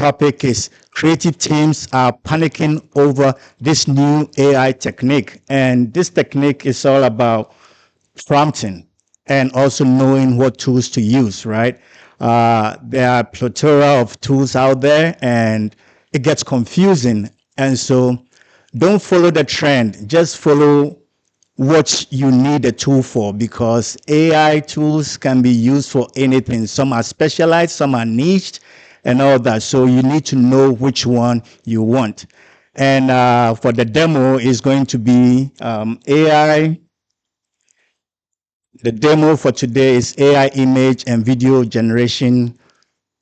topic is creative teams are panicking over this new AI technique. And this technique is all about prompting and also knowing what tools to use, right? There are a plethora of tools out there and it gets confusing. And so don't follow the trend, just follow what you need a tool for, because AI tools can be used for anything. Some are specialized, some are niched, and all that. So you need to know which one you want. And for the demo is going to be AI. The demo for today is AI image and video generation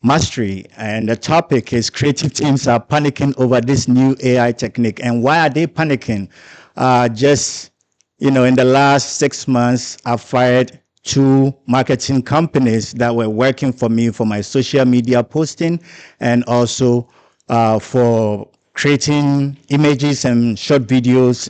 mastery. And the topic is creative teams are panicking over this new AI technique. And why are they panicking? Just, in the last 6 months, I've fired 2 marketing companies that were working for me for my social media posting and also for creating images and short videos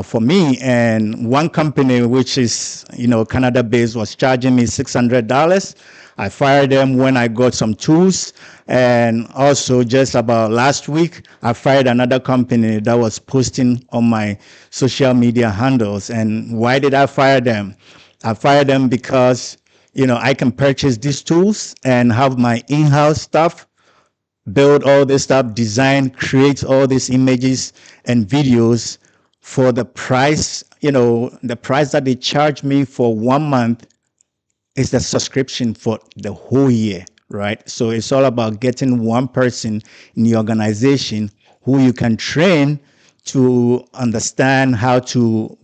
for me. And one company, which is, Canada-based, was charging me $600. I fired them when I got some tools. And also just about last week, I fired another company that was posting on my social media handles. And why did I fire them? I fired them because, I can purchase these tools and have my in-house stuff, build all this stuff, design, create all these images and videos for the price, the price that they charge me for 1 month is the subscription for the whole year, right? So it's all about getting one person in the organization who you can train to understand how to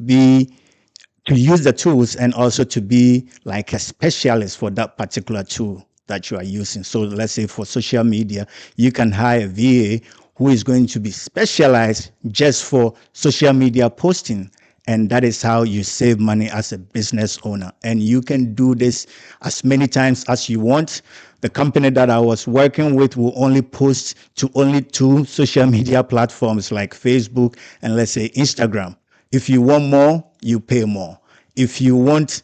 use the tools and also to be like a specialist for that particular tool that you are using. So let's say for social media, you can hire a VA who is going to be specialized just for social media posting. And that is how you save money as a business owner. And you can do this as many times as you want. The company that I was working with will only post to only 2 social media platforms like Facebook and let's say Instagram. If you want more, you pay more. If you want,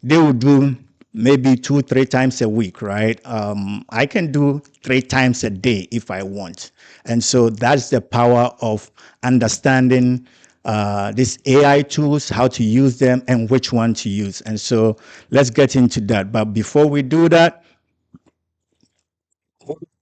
they will do maybe 2-3 times a week, right? I can do 3 times a day if I want. And so that's the power of understanding these AI tools, how to use them, and which one to use. And so let's get into that. But before we do that,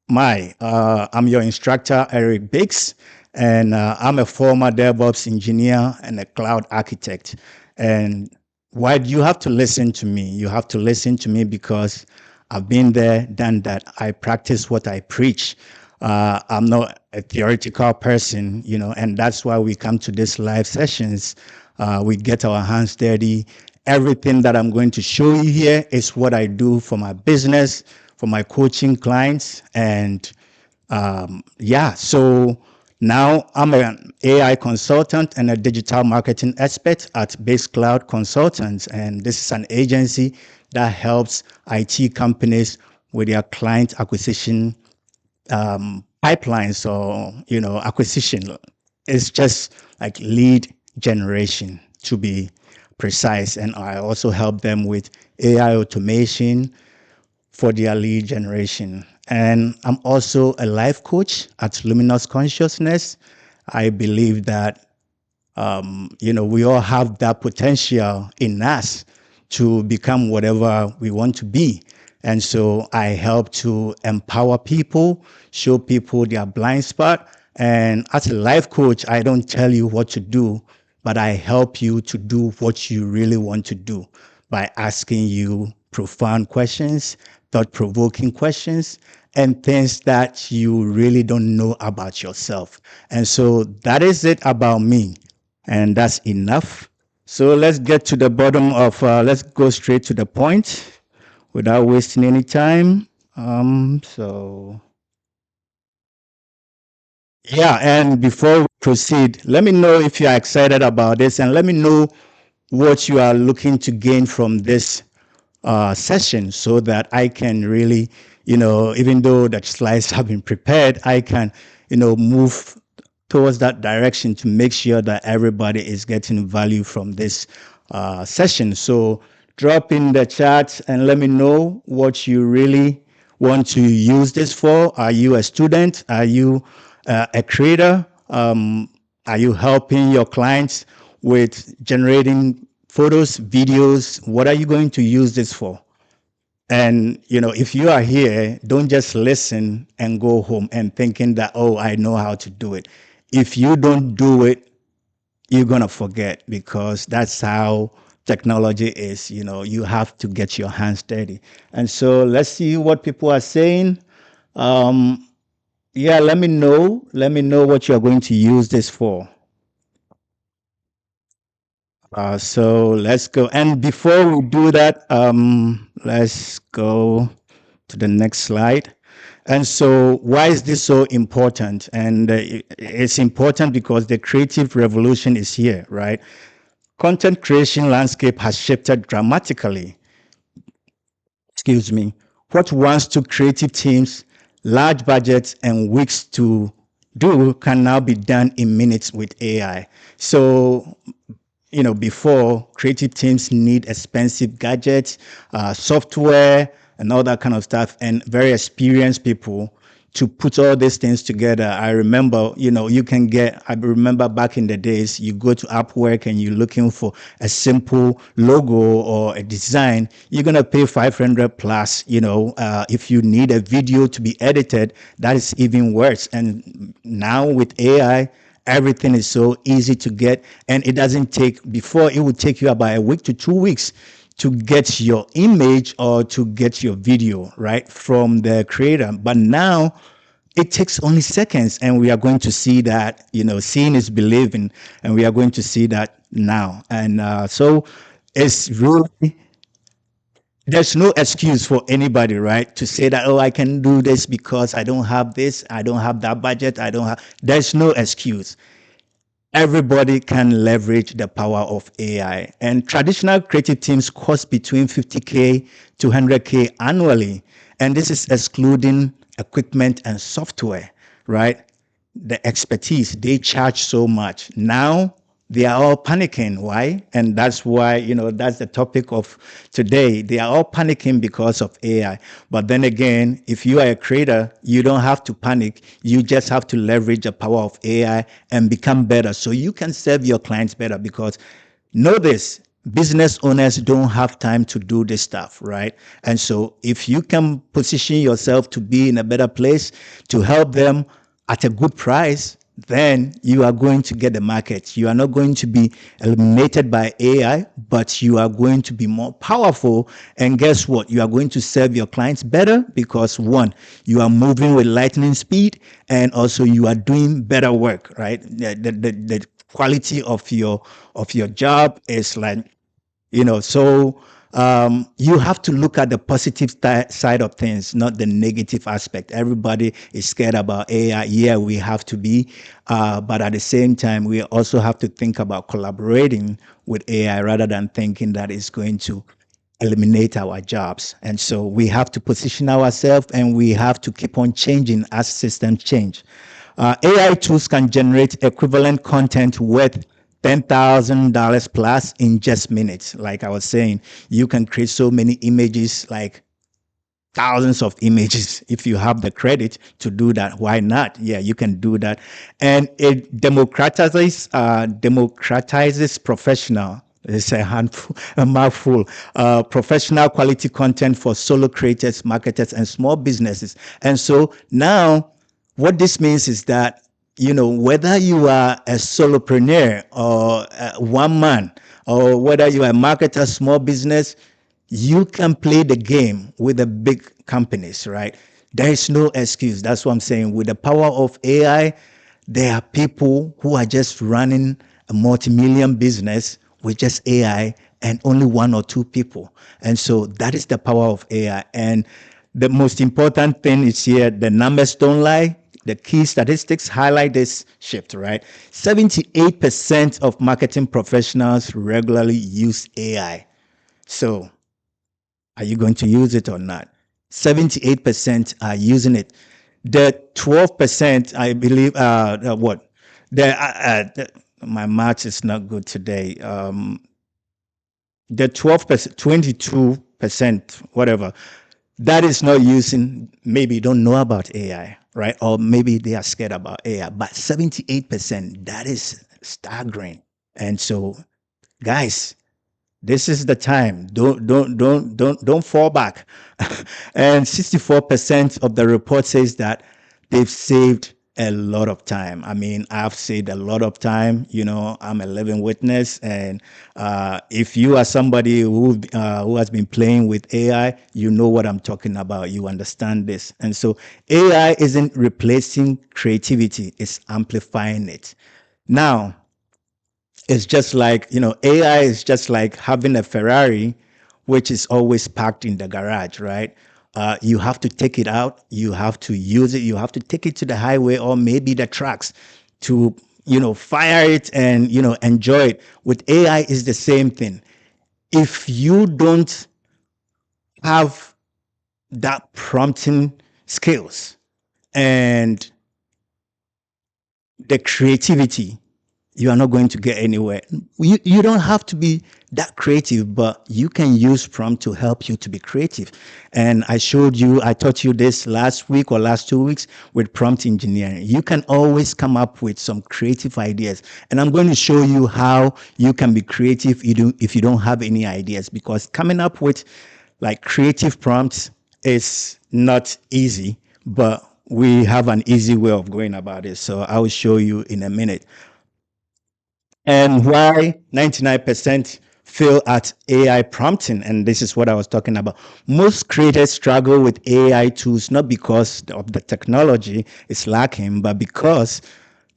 I'm your instructor, Eric Baykes, and I'm a former DevOps engineer and a cloud architect. And why do you have to listen to me? You have to listen to me because I've been there, done that. I practice what I preach. I'm not a theoretical person, and that's why we come to these live sessions. We get our hands dirty. Everything that I'm going to show you here is what I do for my business, for my coaching clients. And so now I'm an AI consultant and a digital marketing expert at BayksCloud Consultants. And this is an agency that helps IT companies with their client acquisition pipelines or, acquisition. It's just like lead generation, to be precise. And I also help them with AI automation for their lead generation. And I'm also a life coach at Luminous Consciousness. I believe that, we all have that potential in us to become whatever we want to be. And so I help to empower people, show people their blind spot. And as a life coach, I don't tell you what to do, but I help you to do what you really want to do by asking you profound questions, thought-provoking questions, and things that you really don't know about yourself. And so that is it about me. And that's enough. So let's get to the bottom of, let's go straight to the point without wasting any time. And before we proceed, let me know if you are excited about this and let me know what you are looking to gain from this session so that I can really, even though the slides have been prepared, I can, move towards that direction to make sure that everybody is getting value from this session. So drop in the chat and let me know what you really want to use this for? Are you a student? Are you a creator? Are you helping your clients with generating photos, videos? What are you going to use this for? And if you are here, don't just listen and go home and thinking that, oh, I know how to do it. If you don't do it, you're gonna forget, because that's how technology is. You have to get your hands dirty. And so let's see what people are saying. Yeah, let me know. Let me know what you're going to use this for. So let's go. And before we do that, let's go to the next slide. And so, why is this so important? And it's important because the creative revolution is here, right? Content creation landscape has shifted dramatically. Excuse me. What once took creative teams, large budgets, and weeks to do can now be done in minutes with AI. So, before, creative teams need expensive gadgets, software, and all that kind of stuff, and very experienced people to put all these things together. I remember, I remember back in the days, you go to Upwork and you're looking for a simple logo or a design, you're going to pay 500 plus. If you need a video to be edited, that is even worse. And now with AI, everything is so easy to get, and it doesn't take, before it would take you about a week to 2 weeks to get your image or to get your video right from the creator. But now it takes only seconds, and we are going to see that, seeing is believing, and we are going to see that now. And so it's really, there's no excuse for anybody, right, to say that, oh, I can do this because I don't have this, I don't have that budget, there's no excuse. Everybody can leverage the power of AI. And traditional creative teams cost between 50K to 100K annually. And this is excluding equipment and software, right? The expertise, they charge so much. Now they are all panicking. Why? And that's why, that's the topic of today. They are all panicking because of AI. But then again, if you are a creator, you don't have to panic. You just have to leverage the power of AI and become better so you can serve your clients better. Because know this, business owners don't have time to do this stuff, right? And so if you can position yourself to be in a better place to help them at a good price, then you are going to get the market. You are not going to be eliminated by AI, but you are going to be more powerful. And guess what? You are going to serve your clients better because, one, you are moving with lightning speed, and also you are doing better work, right? The quality of your job is like, so you have to look at the positive side of things, not the negative aspect. Everybody is scared about AI. Yeah, we have to be, but at the same time, we also have to think about collaborating with AI rather than thinking that it's going to eliminate our jobs. And so we have to position ourselves, and we have to keep on changing as systems change. AI tools can generate equivalent content worth $10,000 plus in just minutes. Like I was saying, you can create so many images, like thousands of images. If you have the credit to do that, why not? Yeah, you can do that. And it democratizes professional. It's a mouthful. Professional quality content for solo creators, marketers, and small businesses. And so now, what this means is that, whether you are a solopreneur or one man, or whether you are a marketer, small business, you can play the game with the big companies, right? There is no excuse. That's what I'm saying. With the power of AI, there are people who are just running a multi-million business with just AI and only one or two people. And so that is the power of AI. And the most important thing is here, the numbers don't lie. The key statistics highlight this shift, right? 78% of marketing professionals regularly use AI. So are you going to use it or not? 78% are using it. The 12%, I believe, what? My math is not good today. The 12%, 22%, whatever, that is not using, maybe don't know about AI, right? Or maybe they are scared about AI, but 78%, that is staggering. And so, guys, this is the time. Don't fall back. And 64% of the report says that they've saved a lot of time. I mean, I've saved a lot of time. I'm a living witness. And if you are somebody who has been playing with AI, you know what I'm talking about. You understand this. And so AI isn't replacing creativity; it's amplifying it. Now, it's just like, AI is just like having a Ferrari, which is always parked in the garage, right? You have to take it out, you have to use it, you have to take it to the highway or maybe the tracks to, fire it and, enjoy it. With AI is the same thing. If you don't have that prompting skills and the creativity, you are not going to get anywhere. You don't have to be that creative, but you can use prompt to help you to be creative. And I taught you this last week or last 2 weeks with prompt engineering. You can always come up with some creative ideas. And I'm going to show you how you can be creative if you don't have any ideas, because coming up with like creative prompts is not easy, but we have an easy way of going about it. So I will show you in a minute. And why 99% fail at AI prompting. And this is what I was talking about. Most creators struggle with AI tools, not because of the technology is lacking, but because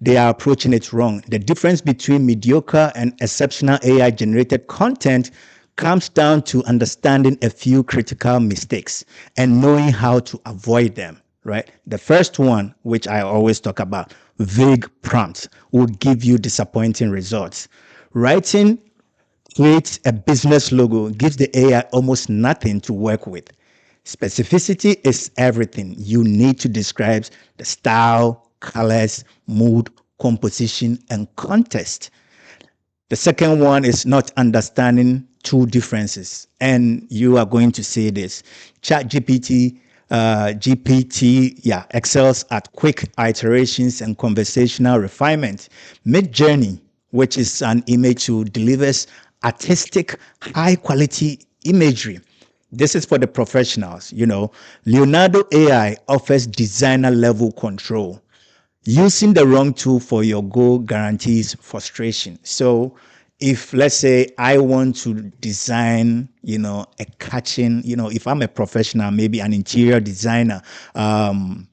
they are approaching it wrong. The difference between mediocre and exceptional AI generated content comes down to understanding a few critical mistakes and knowing how to avoid them, right? The first one, which I always talk about, vague prompts will give you disappointing results. Writing creates a business logo, gives the AI almost nothing to work with. Specificity is everything. You need to describe the style, colors, mood, composition, and context. The second one is not understanding two differences. And you are going to say this. ChatGPT, GPT, excels at quick iterations and conversational refinement. Midjourney, which is an image tool, delivers artistic, high quality imagery. This is for the professionals. Leonardo AI offers designer level control. Using the wrong tool for your goal guarantees frustration. So if, let's say, I want to design, a catching, if I'm a professional, maybe an interior designer, an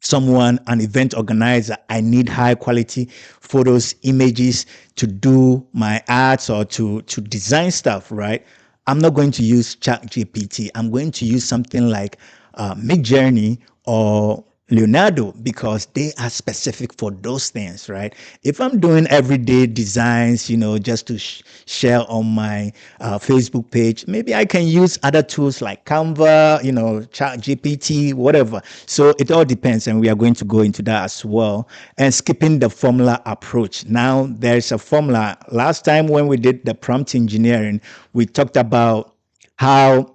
event organizer, I need high quality photos, images to do my arts or to design stuff, right? I'm not going to use ChatGPT. I'm going to use something like Midjourney or Leonardo, because they are specific for those things, right? If I'm doing everyday designs, just to share on my Facebook page, maybe I can use other tools like Canva, ChatGPT, whatever. So it all depends, and we are going to go into that as well. And skipping the formula approach. Now there's a formula. Last time when we did the prompt engineering, we talked about how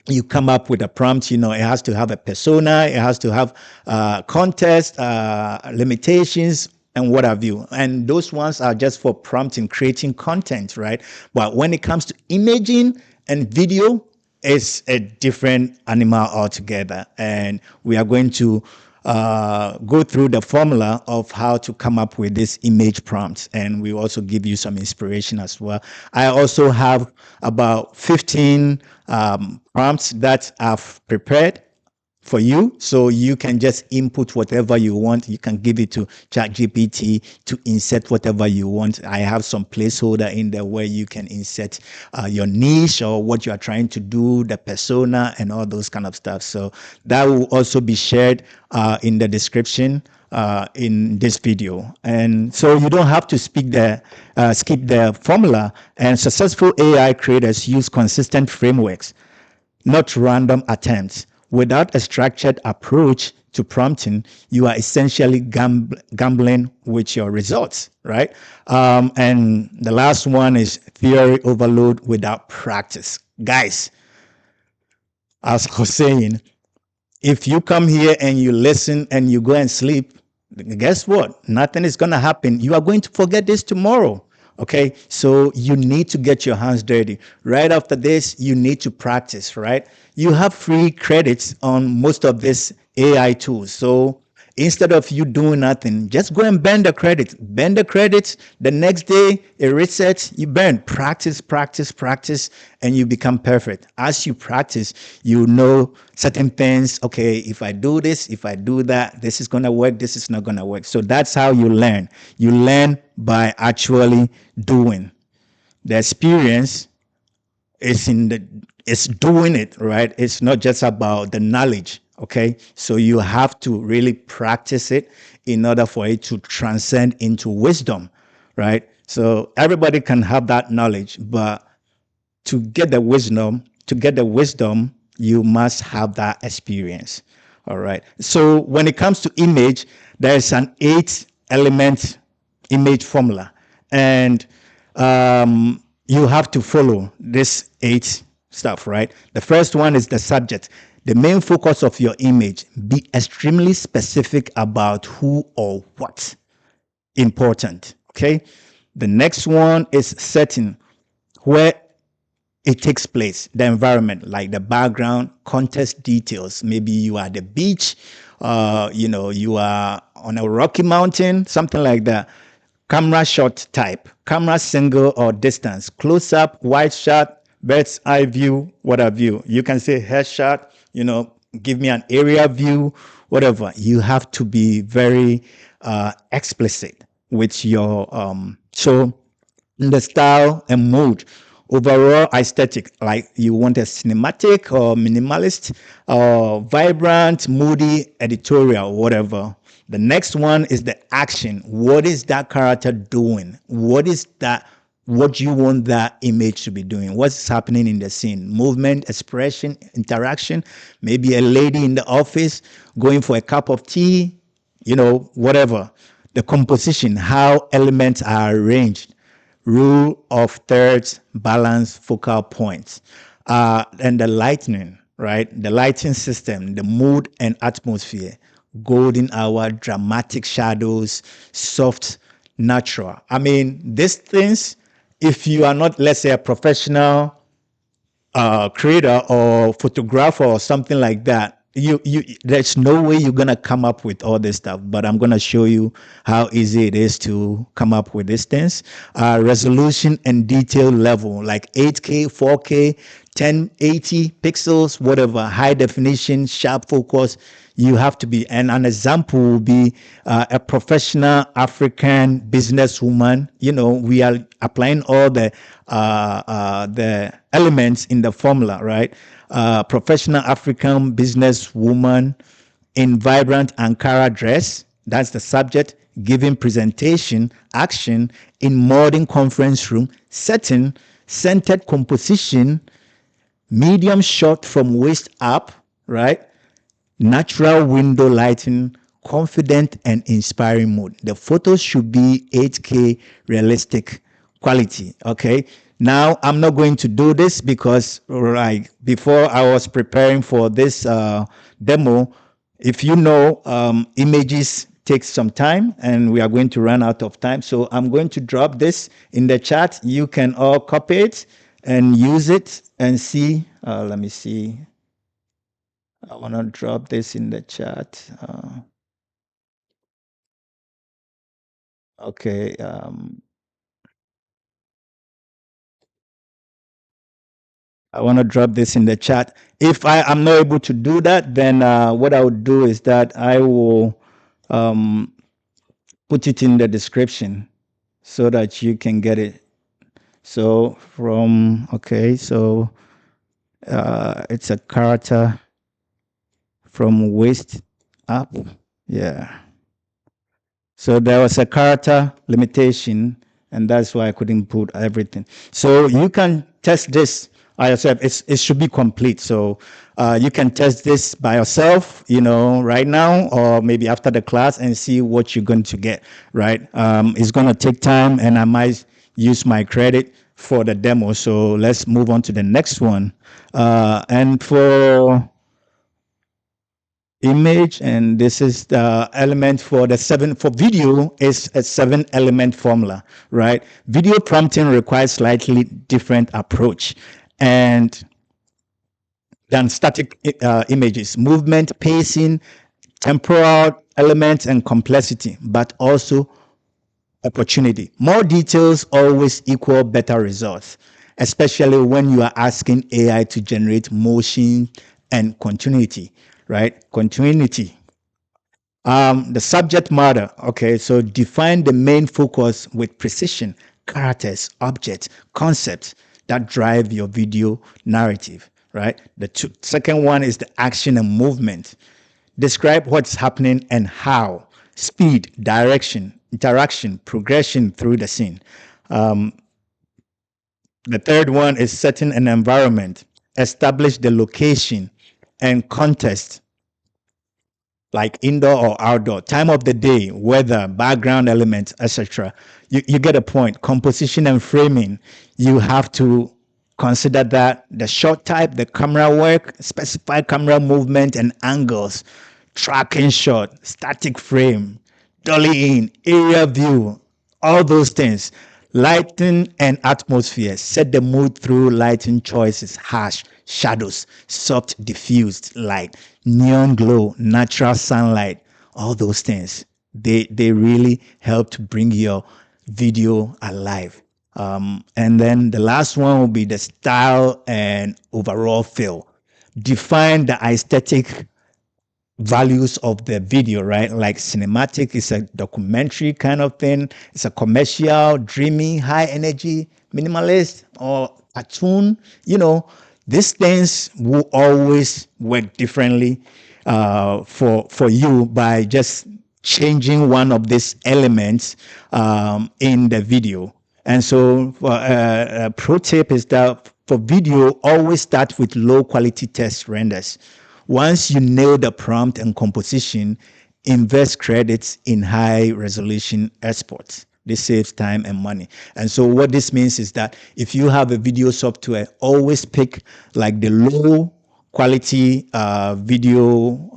you come up with a prompt. It has to have a persona, it has to have context, limitations, and what have you. And those ones are just for prompting, creating content, right? But when it comes to imaging and video, it's a different animal altogether. And we are going to go through the formula of how to come up with this image prompts, and we also give you some inspiration as well. I also have about 15 prompts that I've prepared for you, so you can just input whatever you want. You can give it to ChatGPT to insert whatever you want. I have some placeholder in there where you can insert your niche or what you are trying to do, the persona, and all those kind of stuff. So that will also be shared in the description in this video. And so you don't have to skip the formula. And successful AI creators use consistent frameworks, not random attempts. Without a structured approach to prompting, you are essentially gambling with your results, right? And the last one is theory overload without practice. Guys, as I was saying, if you come here and you listen and you go and sleep, guess what? Nothing is going to happen. You are going to forget this tomorrow. Okay. So you need to get your hands dirty. Right after this, you need to practice, right? You have free credits on most of these AI tools. So instead of you doing nothing, just go and bend the credits. Bend the credits. The next day, it resets. You bend. Practice, practice, practice, and you become perfect. As you practice, you know certain things. Okay, if I do this, if I do that, this is gonna work. This is not gonna work. So that's how you learn. You learn by actually doing. The experience it's in the it's doing it, right? It's not just about the knowledge. Okay, so you have to really practice it in order for it to transcend into wisdom, right? So everybody can have that knowledge, but to get the wisdom, you must have that experience. All right. So when it comes to image, there's an 8 element image formula, and you have to follow this 8 stuff, right? The first one is the subject. The main focus of your image. Be extremely specific about who or what important. Okay. The next one is setting, where it takes place, the environment, like the background, context details. Maybe you are at the beach, you are on a rocky mountain, something like that. Camera shot type, camera single or distance, close up, wide shot, bird's eye view, whatever view. You can say headshot, give me an area view, whatever. You have to be very explicit with your so the style and mood, overall aesthetic, like you want a cinematic or minimalist or vibrant, moody, editorial, whatever. The next one is the action. What is that character doing? What you want that image to be doing? What's happening in the scene? Movement, expression, interaction. Maybe a lady in the office going for a cup of tea, whatever. The composition, how elements are arranged, rule of thirds, balance, focal points, and the lighting, right? The lighting system, the mood and atmosphere, golden hour, dramatic shadows, soft, natural. I mean, these things, if you are not, let's say, a professional creator or photographer or something like that, there's no way you're gonna come up with all this stuff. But I'm gonna show you how easy it is to come up with these things. Resolution and detail level, like 8K, 4K, 1080 pixels, whatever, high definition, sharp focus. You have to be, and an example will be a professional African businesswoman. We are applying all the elements in the formula, right? Professional African businesswoman in vibrant Ankara dress. That's the subject. Giving presentation, action in modern conference room, setting, centered composition, medium shot from waist up, right? Natural window lighting, confident and inspiring mood. The photos should be 8K realistic quality. Okay. Now I'm not going to do this because before I was preparing for this demo, if images take some time and we are going to run out of time. So I'm going to drop this in the chat. You can all copy it and use it and see. Let me see. I want to drop this in the chat. Okay. I want to drop this in the chat. If I am not able to do that, then what I would do is that I will put it in the description so that you can get it. So it's a character from waist up. Yeah. So there was a character limitation, and that's why I couldn't put everything. So you can test this by yourself. It should be complete. So you can test this by yourself, right now, or maybe after the class, and see what you're going to get, right? It's going to take time, and I might use my credit for the demo. So let's move on to the next one. And for image, and this is the element for the seven. For video is a 7-element formula, right? Video prompting requires slightly different approach and than static images: movement, pacing, temporal elements, and complexity, but also opportunity. More details always equal better results, especially when you are asking AI to generate motion and continuity, right? Continuity. The subject matter. Okay, so define the main focus with precision: characters, objects, concepts that drive your video narrative, right? The second one is the action and movement. Describe what's happening and how: speed, direction, interaction, progression through the scene. The third one is setting an environment. Establish the location and context, like indoor or outdoor, time of the day, weather, background elements, etc. You get a point. Composition and framing, you have to consider that the shot type, the camera work, specify camera movement and angles, tracking shot, static frame, dolly in, area view, all those things. Lighting and atmosphere, set the mood through lighting choices: harsh, shadows, soft diffused light, neon glow, natural sunlight, all those things. They really help to bring your video alive. And then the last one will be the style and overall feel. Define the aesthetic values of the video, right? Like cinematic is a documentary kind of thing. It's a commercial, dreamy, high energy, minimalist, or cartoon. These things will always work differently for you by just changing one of these elements in the video. And so, a pro tip is that for video, always start with low quality test renders. Once you nail the prompt and composition, invest credits in high resolution exports. This saves time and money. And so what this means is that if you have a video software, always pick like the low quality video,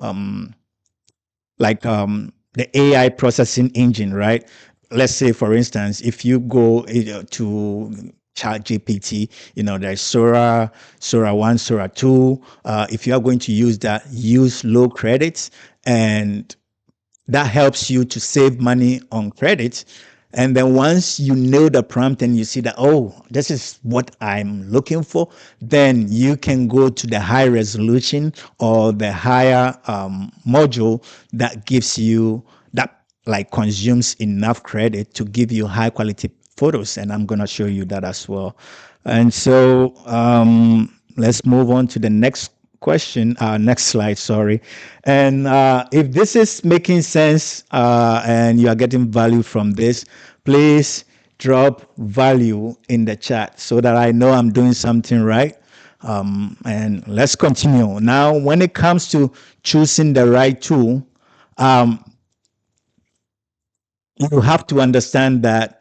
the AI processing engine, right? Let's say, for instance, if you go to ChatGPT, there's Sora, Sora 1, Sora 2. If you are going to use that, use low credits, and that helps you to save money on credits. And then once you know the prompt and you see that, oh, this is what I'm looking for, then you can go to the high resolution or the higher module that gives you, that like consumes enough credit to give you high quality photos. And I'm going to show you that as well. And so let's move on to the next question, next slide, sorry. And if this is making sense and you are getting value from this, please drop value in the chat so that I know I'm doing something right. And let's continue. Now, when it comes to choosing the right tool, you have to understand that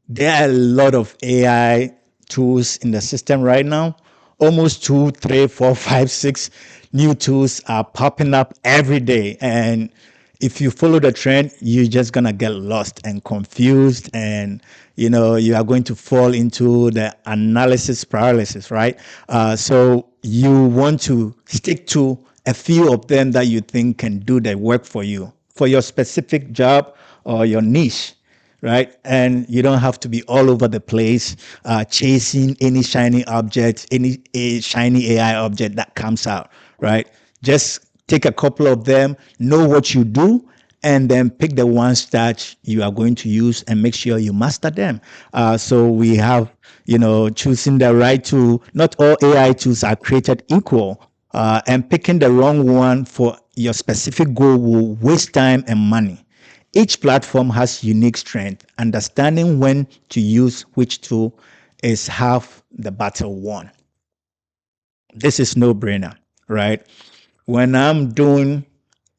there are a lot of AI tools in the system right now. Almost 2, 3, 4, 5, 6 new tools are popping up every day. And if you follow the trend, you're just going to get lost and confused. And, you are going to fall into the analysis paralysis, right? So you want to stick to a few of them that you think can do the work for you, for your specific job or your niche, right? And you don't have to be all over the place chasing any shiny object, any shiny AI object that comes out, right? Just take a couple of them, know what you do, and then pick the ones that you are going to use and make sure you master them. So we have, choosing the right tool. Not all AI tools are created equal. And picking the wrong one for your specific goal will waste time and money. Each platform has unique strength. Understanding when to use which tool is half the battle won. This is no brainer, right? When I'm doing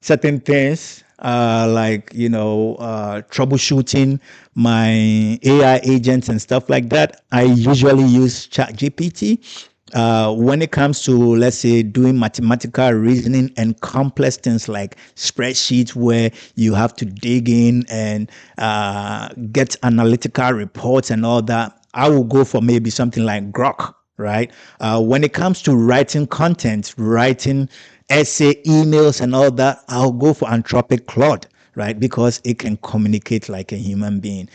certain things, like, troubleshooting my AI agents and stuff like that, I usually use ChatGPT. When it comes to, let's say, doing mathematical reasoning and complex things like spreadsheets where you have to dig in and get analytical reports and all that, I will go for maybe something like Grok, right? When it comes to writing content, writing essay, emails, and all that, I'll go for Anthropic Claude, right? Because it can communicate like a human being,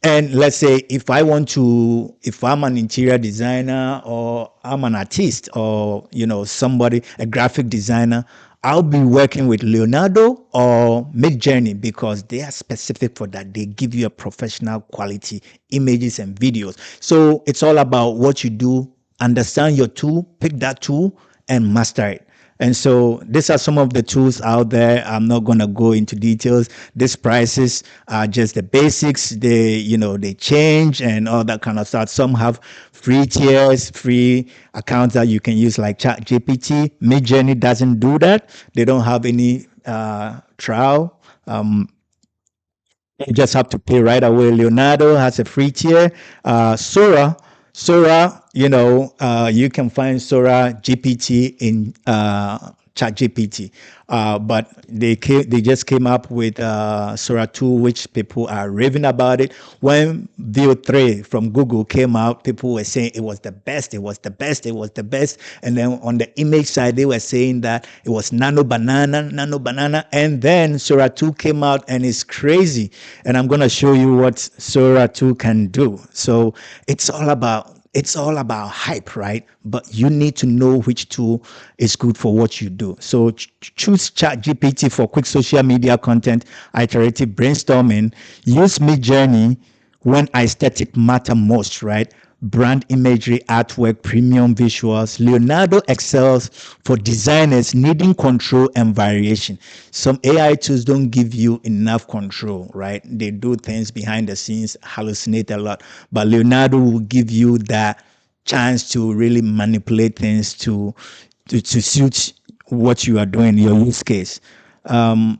and let's say if I'm an interior designer or I'm an artist or, somebody, a graphic designer, I'll be working with Leonardo or Midjourney because they are specific for that. They give you a professional quality images and videos. So it's all about what you do, understand your tool, pick that tool and master it. And so these are some of the tools out there. I'm not going to go into details. These prices are just the basics. They change and all that kind of stuff. Some have free tiers, free accounts that you can use like ChatGPT. Midjourney doesn't do that. They don't have any trial. You just have to pay right away. Leonardo has a free tier. Sora, you can find Sora GPT in ChatGPT, but they just came up with Sora 2, which people are raving about it. When View 3 from Google came out, people were saying it was the best, it was the best, it was the best. And then on the image side, they were saying that it was nano banana. And then Sora 2 came out and it's crazy. And I'm going to show you what Sora 2 can do. So it's all about hype, right? But you need to know which tool is good for what you do. So choose ChatGPT for quick social media content, iterative brainstorming. Use Midjourney when aesthetic matter most, right? Brand imagery, artwork, premium visuals. Leonardo excels for designers needing control and variation. Some AI tools don't give you enough control, right? They do things behind the scenes, hallucinate a lot. But Leonardo will give you that chance to really manipulate things to suit what you are doing, your use case. Now,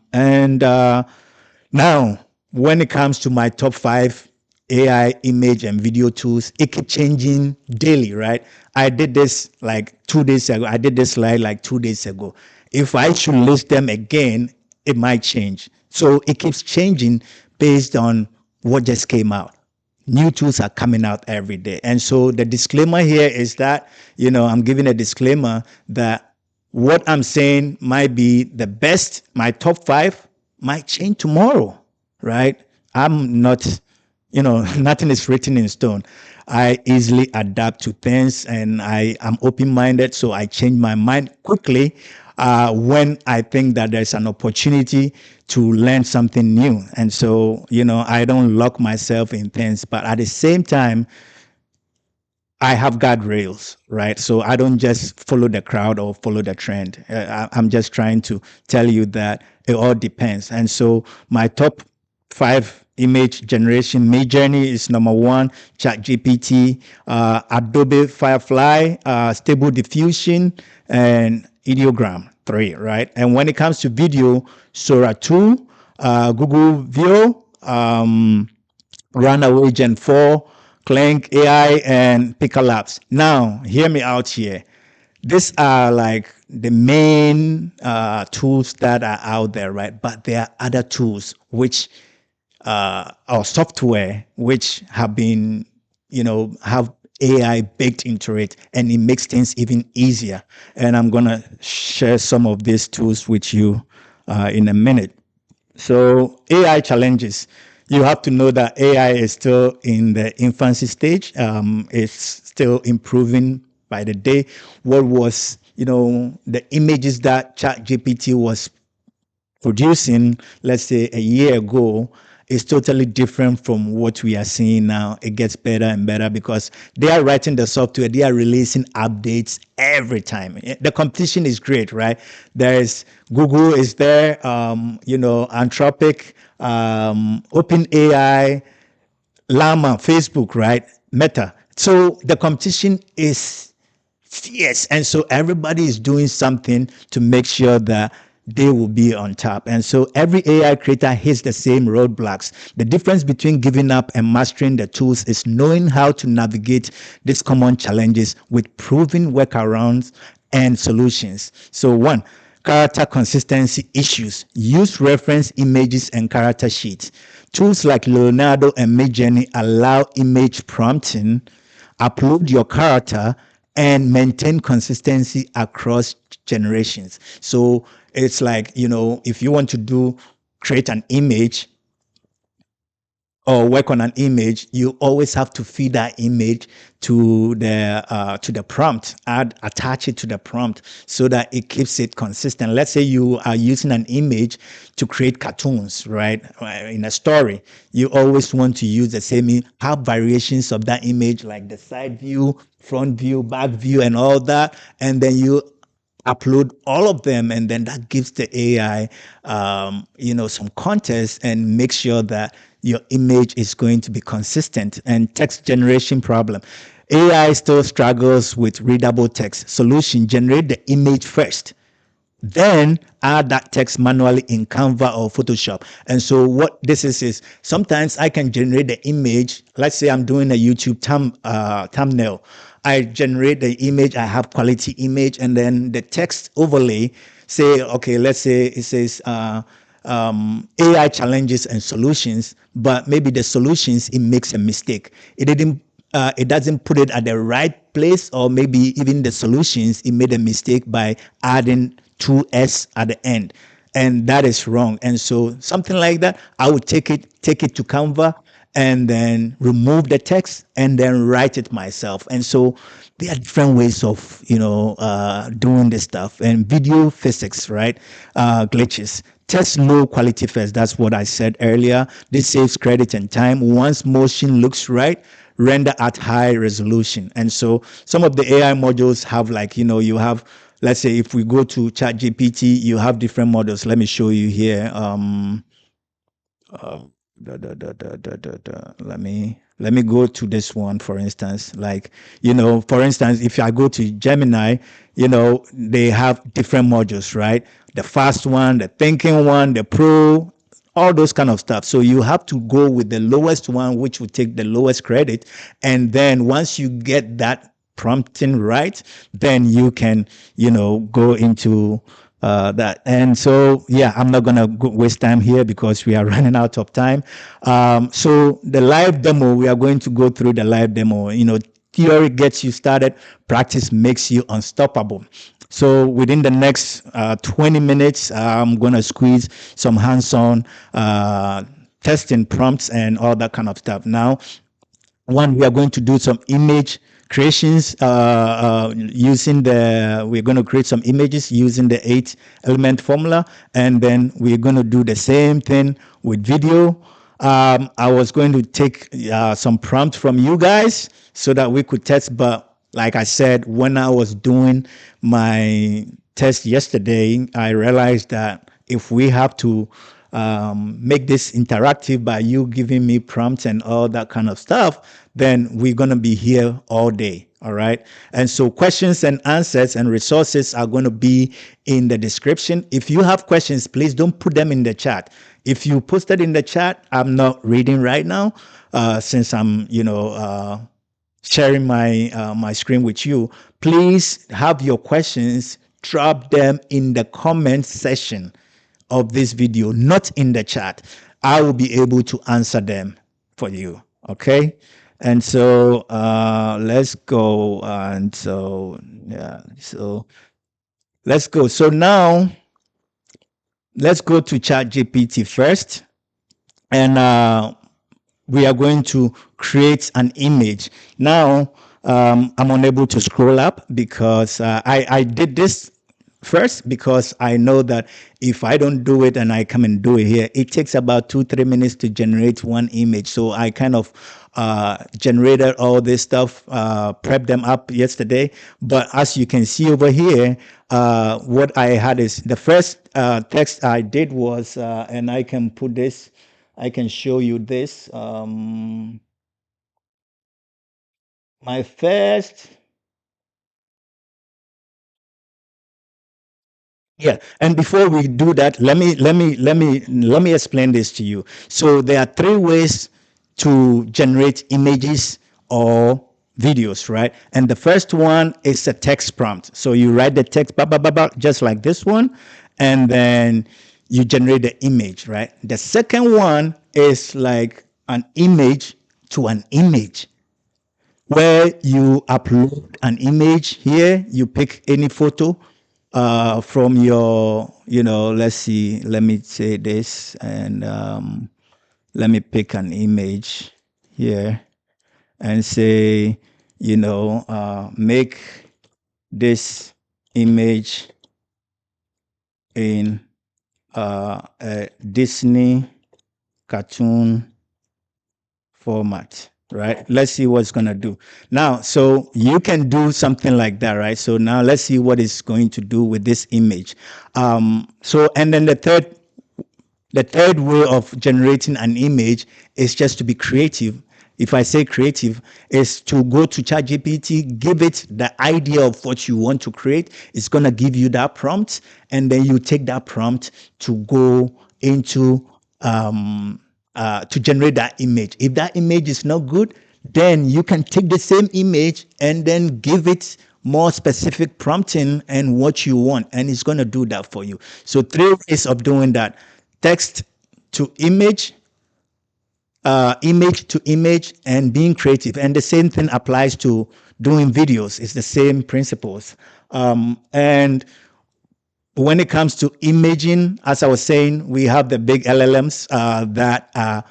when it comes to my top 5 AI image and video tools, it keeps changing daily, right? I did this like 2 days ago. I did this slide like 2 days ago. If I should list them again, it might change. So it keeps changing based on what just came out. New tools are coming out every day. And so the disclaimer here is that, I'm giving a disclaimer that what I'm saying might be the best. My top 5 might change tomorrow, right? I'm not, nothing is written in stone. I easily adapt to things and I am open-minded. So I change my mind quickly when I think that there's an opportunity to learn something new. And so, I don't lock myself in things, but at the same time, I have guardrails, right? So I don't just follow the crowd or follow the trend. I'm just trying to tell you that it all depends. And so my top 5 image generation, Midjourney is number 1, ChatGPT, Adobe Firefly, Stable Diffusion, and Ideogram 3, right? And when it comes to video, Sora 2, Google View, Runway Gen 4, Clank AI, and Picker Labs. Now, hear me out here. These are like the main tools that are out there, right? But there are other tools which or software which have been, have AI baked into it, and it makes things even easier. And I'm gonna share some of these tools with you in a minute. So AI challenges. You have to know that AI is still in the infancy stage. It's still improving by the day. What was, the images that ChatGPT was producing, let's say a year ago, is totally different from what we are seeing now. It gets better and better because they are writing the software, they are releasing updates every time. The competition is great, right? There's Google is there, Anthropic, OpenAI, Llama, Facebook, right? Meta. So the competition is fierce. And so everybody is doing something to make sure that they will be on top. And so every AI creator hits the same roadblocks. The difference between giving up and mastering the tools is knowing how to navigate these common challenges with proven workarounds and solutions. So, one, character consistency issues. Use reference images and character sheets. Tools like Leonardo and Midjourney allow image prompting, upload your character, and maintain consistency across generations. So it's like, if you want to create an image or work on an image, you always have to feed that image to the prompt, attach it to the prompt so that it keeps it consistent. Let's say you are using an image to create cartoons, right? In a story, you always want to use the same, have variations of that image, like the side view, front view, back view, and all that, and then you upload all of them, and then that gives the AI, some context and make sure that your image is going to be consistent. And text generation problem. AI still struggles with readable text. Solution: generate the image first, then add that text manually in Canva or Photoshop. And so what this is sometimes I can generate the image. Let's say I'm doing a YouTube thumbnail. I generate the image, I have quality image, and then the text overlay, say, okay, let's say it says AI challenges and solutions, but maybe the solutions, it makes a mistake. It doesn't put it at the right place, or maybe even the solutions, it made a mistake by adding two S at the end, and that is wrong. And so something like that, I would take it to Canva and then remove the text and then write it myself. And so there are different ways of doing this stuff. And video physics, right? Glitches. Test low quality first. That's what I said earlier. This saves credit and time. Once motion looks right, render at high resolution. And so some of the AI modules have, like, you have, let's say if we go to ChatGPT, you have different models. Let me show you here. Let me go to this one, for instance. Like, for instance, if I go to Gemini, they have different modules, right? The fast one, the thinking one, the pro, all those kind of stuff. So you have to go with the lowest one, which will take the lowest credit. And then once you get that prompting right, then you can, go into that. And so, yeah, I'm not going to waste time here because we are running out of time. So the live demo, we are going to go through the live demo. Theory gets you started, practice makes you unstoppable. So within the next 20 minutes, I'm going to squeeze some hands-on testing prompts and all that kind of stuff. Now, one, we are going to do some image creations we're going to create some images using the 8-element formula, and then we're going to do the same thing with video. I was going to take some prompts from you guys so that we could test, but like I said, when I was doing my test yesterday, I realized that if we have to make this interactive by you giving me prompts and all that kind of stuff, then we're going to be here all day. All right. And so questions and answers and resources are going to be in the description. If you have questions, please don't put them in the chat. If you posted in the chat, I'm not reading right now since I'm, sharing my screen with you. Please have your questions, drop them in the comment section of this video, not in the chat. I will be able to answer them for you. Okay. And so let's go. And so, yeah, so let's go. So now let's go to ChatGPT first. And we are going to create an image. Now, I'm unable to scroll up because I did this first because I know that if I don't do it and I come and do it here, it takes about 2-3 minutes to generate one image. So I kind of generated all this stuff, prepped them up yesterday. But as you can see over here, what I had is the first text I did was, and I can put this, I can show you this. My first Yeah, and before we do that, let me explain this to you. So there are three ways to generate images or videos, right? And the first one is a text prompt. So you write the text, blah, blah, blah, blah, just like this one, and then you generate the image, right? The second one is like an image to an image, where you upload an image here. You pick any photo from your, let's see, let me say this, and let me pick an image here and say, make this image in a Disney cartoon format, right? Let's see what's going to do. Now, so you can do something like that, right? So now let's see what it's going to do with this image. And then the third way of generating an image is just to be creative. If I say creative, is to go to ChatGPT, give it the idea of what you want to create. It's going to give you that prompt, and then you take that prompt to go into to generate that image. If that image is not good, then you can take the same image and then give it more specific prompting and what you want, and it's going to do that for you. So three ways of doing that: text to image, image to image, and being creative. And the same thing applies to doing videos. It's the same principles. And when it comes to imaging, as I was saying, we have the big LLMs that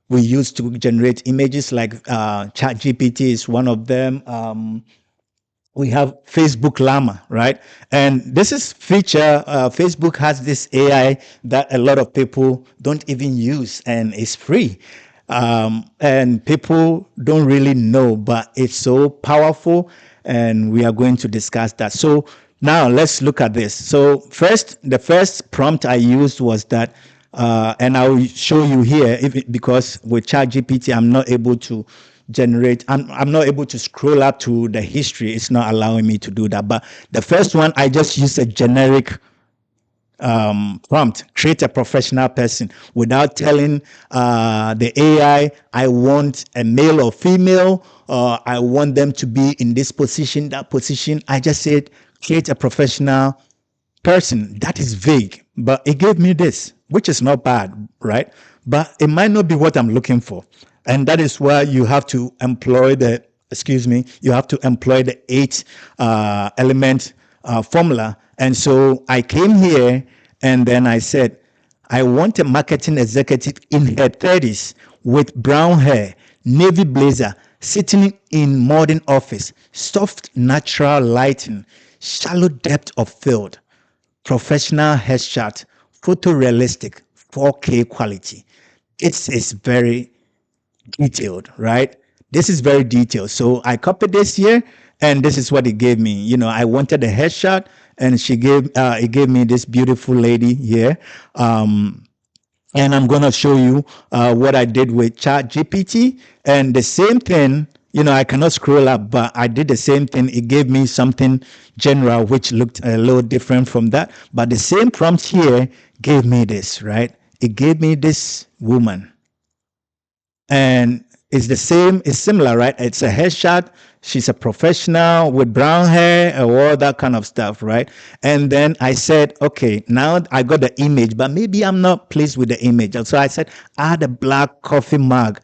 we use to generate images, like ChatGPT is one of them. We have Facebook Llama, right? And this is feature, Facebook has this AI that a lot of people don't even use, and it's free. And people don't really know, but it's so powerful, and we are going to discuss that. So now let's look at this. So the first prompt I used was that, and I'll show you here, because with ChatGPT, I'm not able to generate, I'm not able to scroll up to the history. It's not allowing me to do that. But the first one, I just used a generic prompt: create a professional person, without telling the AI I want a male or female, or I want them to be in this position, that position. I just said create a professional person. That is vague, but it gave me this, which is not bad, right? But it might not be what I'm looking for. And that is why you have to employ the eight element formula. And so I came here and then I said, I want a marketing executive in her 30s with brown hair, navy blazer, sitting in modern office, soft natural lighting, shallow depth of field, professional headshot, photorealistic, 4K quality. It is very detailed, right? This is very detailed. So I copied this here, and this is what it gave me. I wanted a headshot, and it gave me this beautiful lady here. And I'm going to show you what I did with ChatGPT. And the same thing, I cannot scroll up, but I did the same thing. It gave me something general, which looked a little different from that. But the same prompt here gave me this, right? It gave me this woman. And it's similar, right? It's a headshot. She's a professional with brown hair and all that kind of stuff, right? And then I said, okay, now I got the image, but maybe I'm not pleased with the image. So I said, add a black coffee mug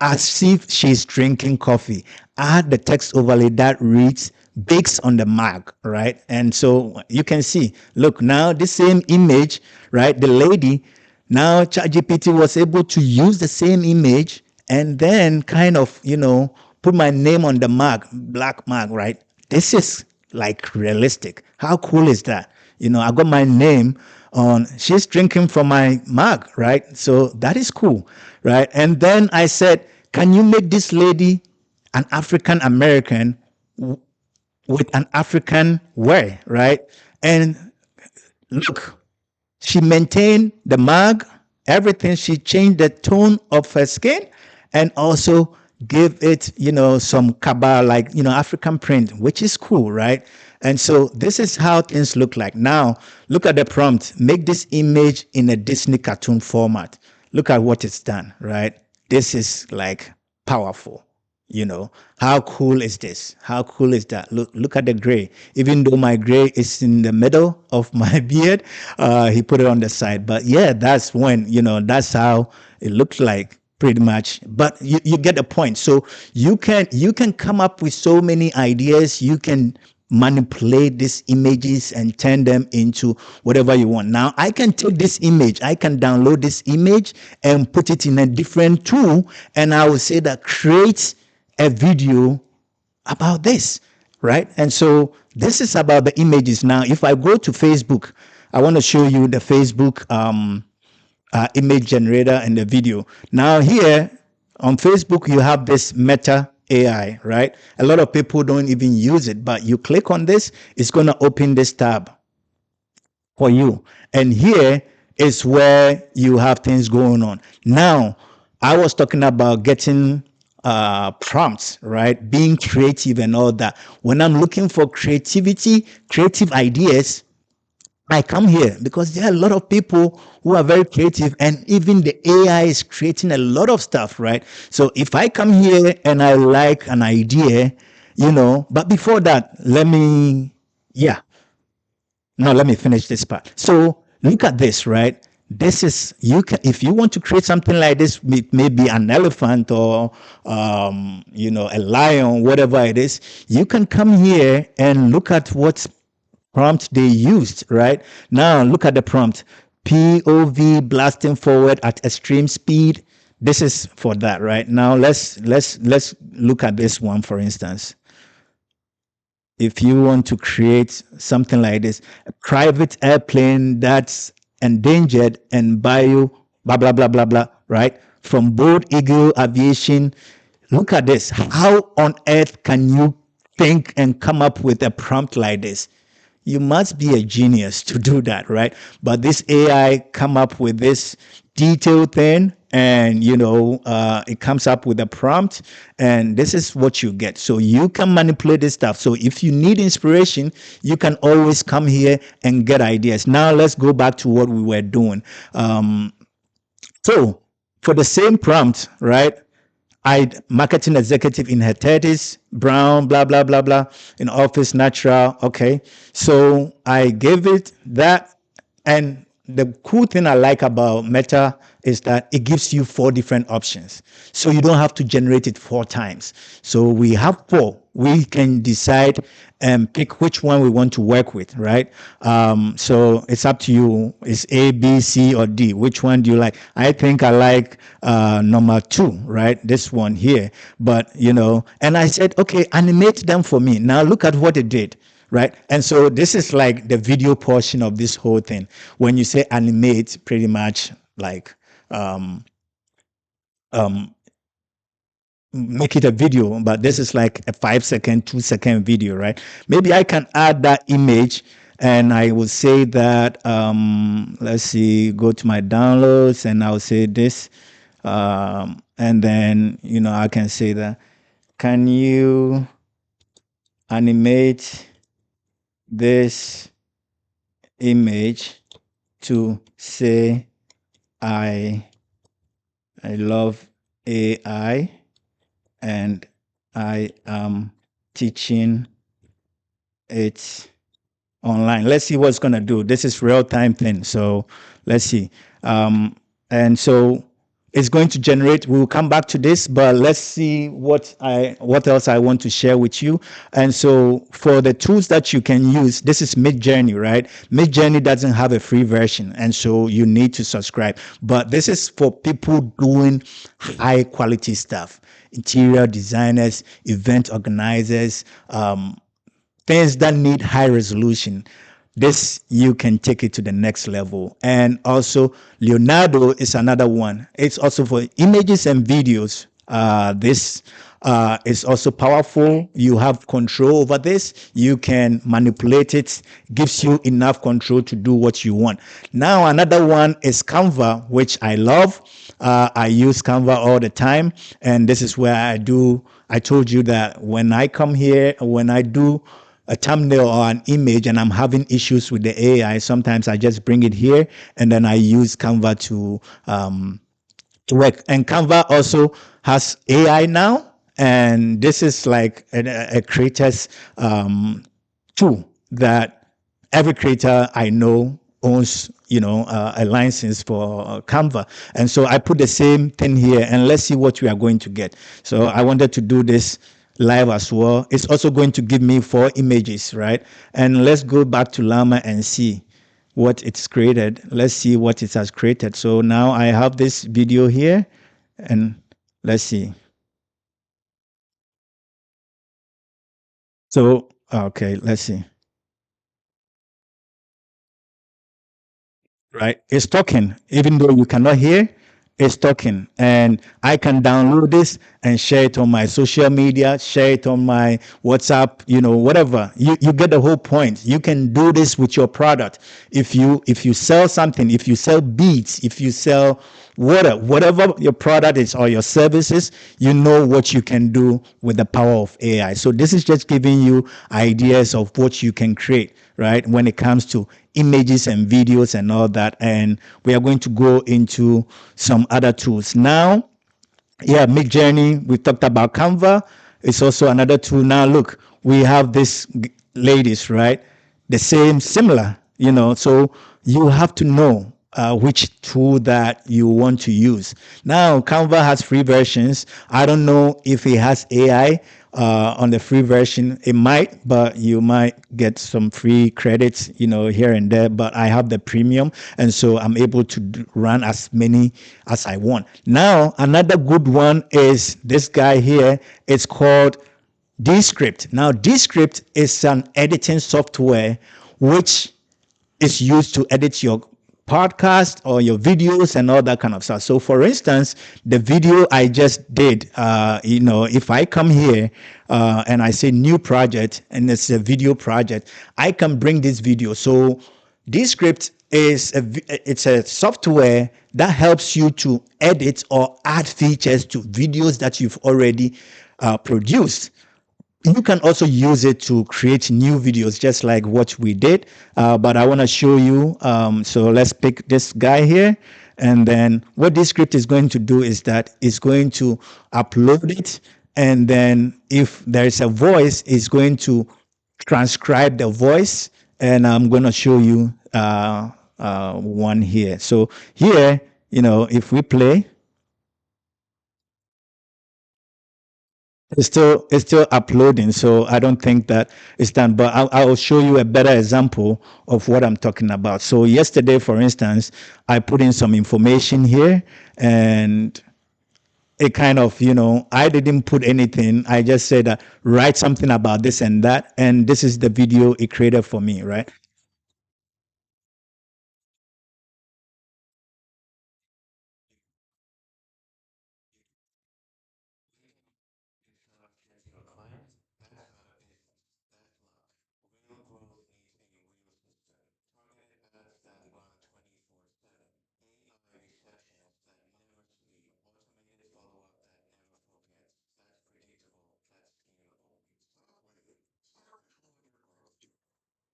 as if she's drinking coffee. Add the text overlay that reads Bakes on the mug, right? And so you can see, look, now the same image, right? The lady, now ChatGPT was able to use the same image and then kind of, put my name on the mug, black mug, right? This is like realistic. How cool is that? I got my name on, she's drinking from my mug, right? So that is cool, right? And then I said, can you make this lady an African American with an African wear, right? And look, she maintained the mug, everything. She changed the tone of her skin and also give it, some kaba, like, African print, which is cool, right? And so this is how things look like. Now, look at the prompt. Make this image in a Disney cartoon format. Look at what it's done, right? This is like powerful. How cool is this? How cool is that? Look at the gray. Even though my gray is in the middle of my beard, he put it on the side. But yeah, that's when, that's how it looks like pretty much. But you get the point. So you can come up with so many ideas. You can manipulate these images and turn them into whatever you want. Now, I can take this image, I can download this image and put it in a different tool, and I will say that create a video about this, right? And so this is about the images. Now, if I go to Facebook, I want to show you the Facebook image generator and the video. Now here on Facebook, you have this Meta AI, right? A lot of people don't even use it, but you click on this, it's going to open this tab for you. And here is where you have things going on. Now, I was talking about getting prompts, right? Being creative and all that. When I'm looking for creativity, creative ideas, I come here because there are a lot of people who are very creative, and even the AI is creating a lot of stuff, right? So if I come here and I like an idea, but before that, let me finish this part. So look at this, right? This is, if you want to create something like this, maybe an elephant or a lion, whatever it is, you can come here and look at what prompt they used. Right now, look at the prompt: POV blasting forward at extreme speed. This is for that. Right now, let's look at this one, for instance. If you want to create something like this, a private airplane that's endangered and bio blah blah blah blah blah, right? From Bold Eagle Aviation. Look at this. How on earth can you think and come up with a prompt like this? You must be a genius to do that, right? But this AI come up with this detailed thing, and it comes up with a prompt, and this is what you get. So you can manipulate this stuff. So if you need inspiration, you can always come here and get ideas. Now let's go back to what we were doing. So for the same prompt, right? Marketing executive in her 30s, brown, blah, blah, blah, blah, in office, natural. Okay. So I gave it that. And the cool thing I like about Meta is that it gives you 4 different options. So you don't have to generate it 4 times. So we have 4. We can decide and pick which one we want to work with, right? So it's up to you. It's A, B, C, or D. Which one do you like? I think I like number 2, right? This one here. But, and I said, okay, animate them for me. Now look at what it did. Right. And so this is like the video portion of this whole thing. When you say animate, pretty much like make it a video, but this is like a 5-second, 2-second video, right? Maybe I can add that image, and I will say that, let's see, go to my downloads, and I'll say this, and then, I can say that, can you animate this image to say I love AI and I am teaching it online. Let's see what's going to do. This is real-time thing. So let's see. And so it's going to generate. We'll come back to this, but let's see what else I want to share with you. And so for the tools that you can use, this is Midjourney, right? Midjourney doesn't have a free version, and so you need to subscribe. But this is for people doing high quality stuff, interior designers, event organizers, things that need high resolution. This, you can take it to the next level. And also Leonardo is another one. It's also for images and videos. This is also powerful. You have control over this. You can manipulate it. Gives you enough control to do what you want. Now, another one is Canva, which I love. I use Canva all the time, and this is where I told you that when I come here, when I do a thumbnail or an image and I'm having issues with the AI, sometimes I just bring it here and then I use Canva to work. And Canva also has AI now, and this is like a creator's tool that every creator I know owns, a license for Canva. And so I put the same thing here, and let's see what we are going to get. So I wanted to do this live as well. It's also going to give me 4 images, right? And let's go back to Llama and see what it's created. Let's see what it has created. So now I have this video here, and let's see. So, okay, let's see. Right? It's talking, even though you cannot hear, it's talking. And I can download this and share it on my social media, share it on my WhatsApp, whatever. You get the whole point. You can do this with your product. If you sell something, if you sell beads, if you sell whatever your product is or your services, you know what you can do with the power of AI. So this is just giving you ideas of what you can create, right? When it comes to images and videos and all that. And we are going to go into some other tools. Now, yeah, Midjourney, we talked about Canva. It's also another tool. Now, look, we have this ladies, right? The same, similar, so you have to know which tool that you want to use. Now, Canva has free versions. I don't know if it has AI on the free version. It might, but you might get some free credits, here and there. But I have the premium, and so I'm able to run as many as I want. Now, another good one is this guy here. It's called Descript. Now, Descript is an editing software which is used to edit your podcast or your videos and all that kind of stuff. So for instance, the video I just did, if I come here and I say new project and it's a video project, I can bring this video. So Descript it's a software that helps you to edit or add features to videos that you've already produced. You can also use it to create new videos, just like what we did. But I want to show you. So let's pick this guy here. And then what this script is going to do is that it's going to upload it. And then if there's a voice, it's going to transcribe the voice. And I'm going to show you one here. So here, if we play, it's still uploading, so I don't think that it's done. But I'll show you a better example of what I'm talking about. So yesterday, for instance, I put in some information here, and it kind of, I didn't put anything. I just said, write something about this and that, and this is the video it created for me, right?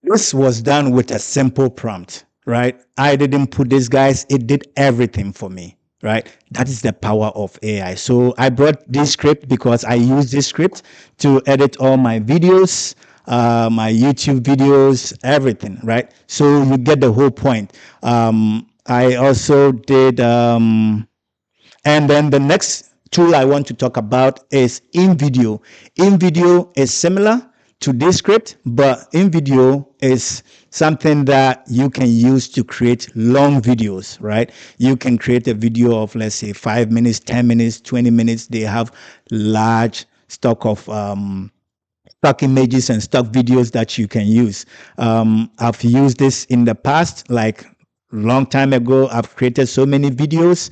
This was done with a simple prompt, right? I didn't put this, guys. It did everything for me, right? That is the power of AI. So I brought this script because I use this script to edit all my videos, my YouTube videos, everything, right? So you get the whole point. I also did, and then the next tool I want to talk about is Invideo. Invideo is similar to Descript, but Invideo is something that you can use to create long videos, right? You can create a video of, let's say, 5 minutes, 10 minutes, 20 minutes. They have large stock of stock images and stock videos that you can use. I've used this in the past, like long time ago. I've created so many videos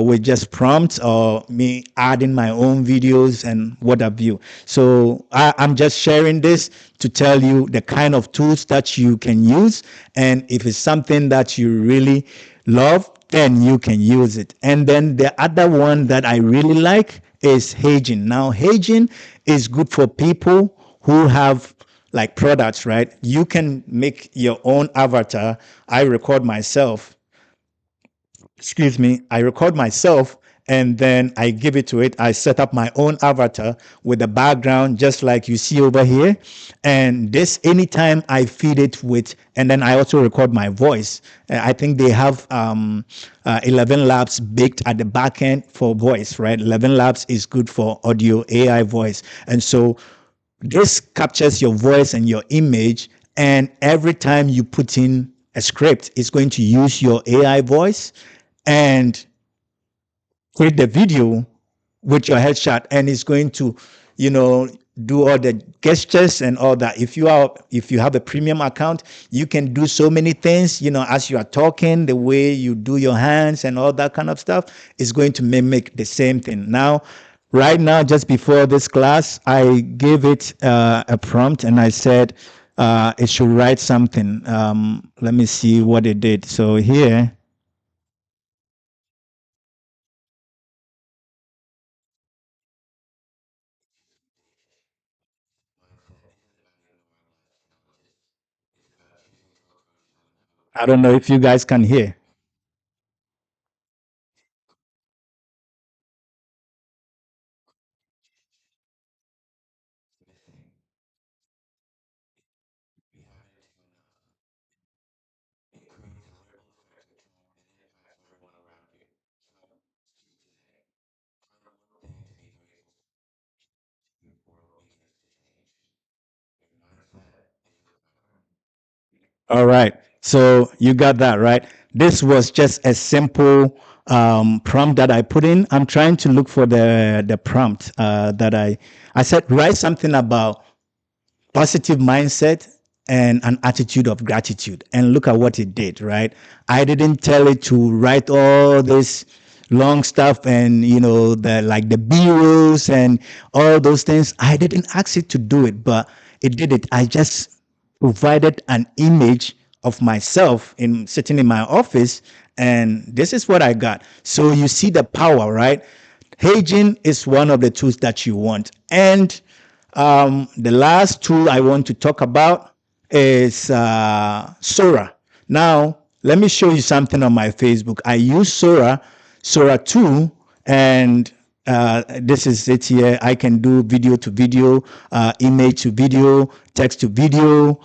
with just prompts or me adding my own videos and what have you. So I'm just sharing this to tell you the kind of tools that you can use. And if it's something that you really love, then you can use it. And then the other one that I really like is HeyGen. Now, HeyGen is good for people who have like products, right? You can make your own avatar. I record myself, excuse me, I record myself and then I give it to it. I set up my own avatar with the background, just like you see over here. And this, anytime I feed it with, and then I also record my voice. I think they have 11 Labs baked at the back end for voice, right? 11 Labs is good for audio AI voice. And so this captures your voice and your image. And every time you put in a script, it's going to use your AI voice and create the video with your headshot, and it's going to, you know, do all the gestures and all that. If you have a premium account, you can do so many things, you know, as you are talking, the way you do your hands and all that kind of stuff is going to mimic the same thing. Now, right now, just before this class, I gave it a prompt and I said it should write something. Let me see what it did. So here, I don't know if you guys can hear. All right. So you got that, right? This was just a simple prompt that I put in. I'm trying to look for the prompt that I said write something about positive mindset and an attitude of gratitude. And look at what it did, right? I didn't tell it to write all this long stuff and the like the B rules and all those things. I didn't ask it to do it, but it did it. I just provided an image of myself in sitting in my office, and this is what I got. So you see the power, right? HeyGen is one of the tools that you want. And the last tool I want to talk about is Sora. Now, let me show you something on my Facebook. I use Sora 2, and this is it here. I can do video to video, image to video, text to video,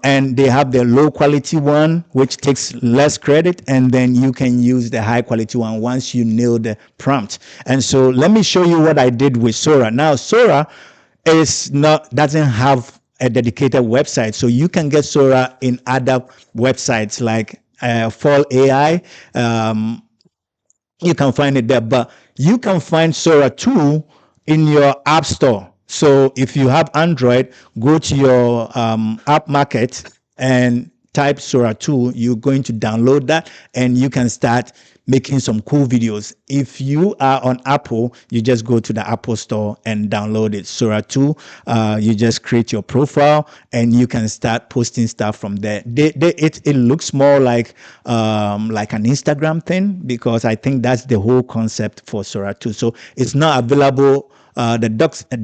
and they have the low quality one, which takes less credit, and then you can use the high quality one once you nail the prompt. And so let me show you what I did with Sora. Now, Sora doesn't have a dedicated website, so you can get Sora in other websites like Fall AI. You can find it there, but you can find Sora 2 in your app store. So if you have Android, go to your app market and type Sora 2. You're going to download that and you can start making some cool videos. If you are on Apple, you just go to the Apple store and download it. Sora 2, you just create your profile and you can start posting stuff from there. It looks more like an Instagram thing, because I think that's the whole concept for Sora 2. So it's not available. The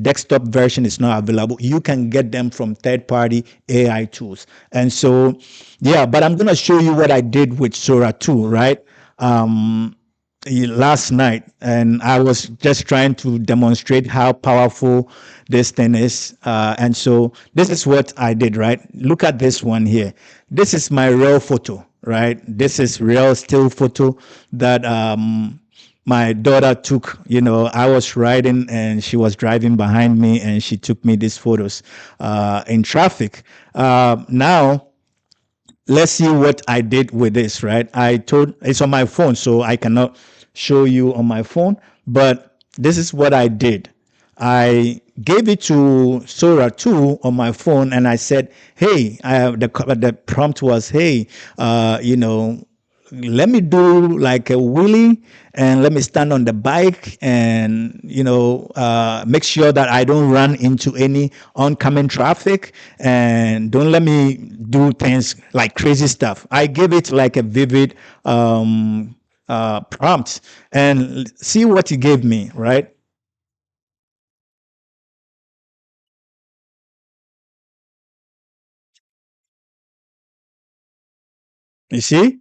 desktop version is not available. You can get them from third-party AI tools. And so, yeah, but I'm going to show you what I did with Sora 2, right? Last night, and I was just trying to demonstrate how powerful this thing is. And so this is what I did, right? Look at this one here. This is my real photo, right? This is real still photo that my daughter took. I was riding and she was driving behind me and she took me these photos in traffic. Now, let's see what I did with this, right? It's on my phone, so I cannot show you on my phone, but this is what I did. I gave it to Sora 2 on my phone and I said, hey, the prompt was, hey, let me do like a wheelie and let me stand on the bike and make sure that I don't run into any oncoming traffic, and don't let me do things like crazy stuff. I give it like a vivid prompt and see what he gave me, right? You see?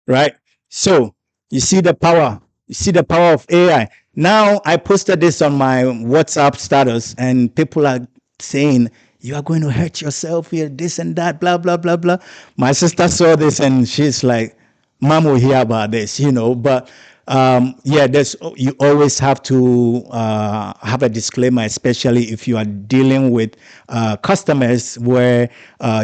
Right? So you see the power. You see the power of AI. Now I posted this on my WhatsApp status, and people are saying you are going to hurt yourself here, this and that, blah blah blah blah. My sister saw this, and she's like, "Mom will hear about this," you know. But yeah, there's you always have to have a disclaimer, especially if you are dealing with customers where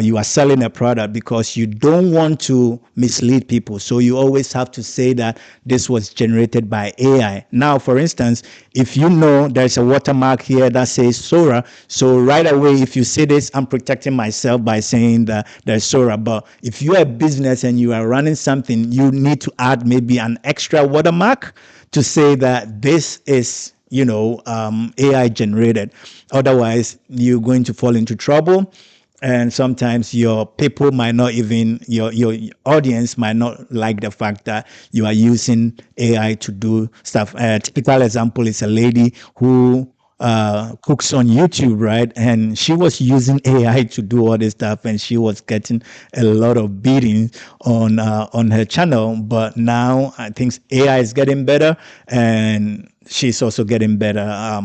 you are selling a product, because you don't want to mislead people. So you always have to say that this was generated by AI. Now, for instance, if you know there's a watermark here that says Sora, so right away, if you say this, I'm protecting myself by saying that there's Sora. But if you're a business and you are running something, you need to add maybe an extra watermark to say that this is, AI generated. Otherwise, you're going to fall into trouble. And sometimes your people might not even, your audience might not like the fact that you are using AI to do stuff. A typical example is a lady who cooks on YouTube, right? And she was using AI to do all this stuff, and she was getting a lot of beating on her channel. But now I think AI is getting better, and she's also getting better.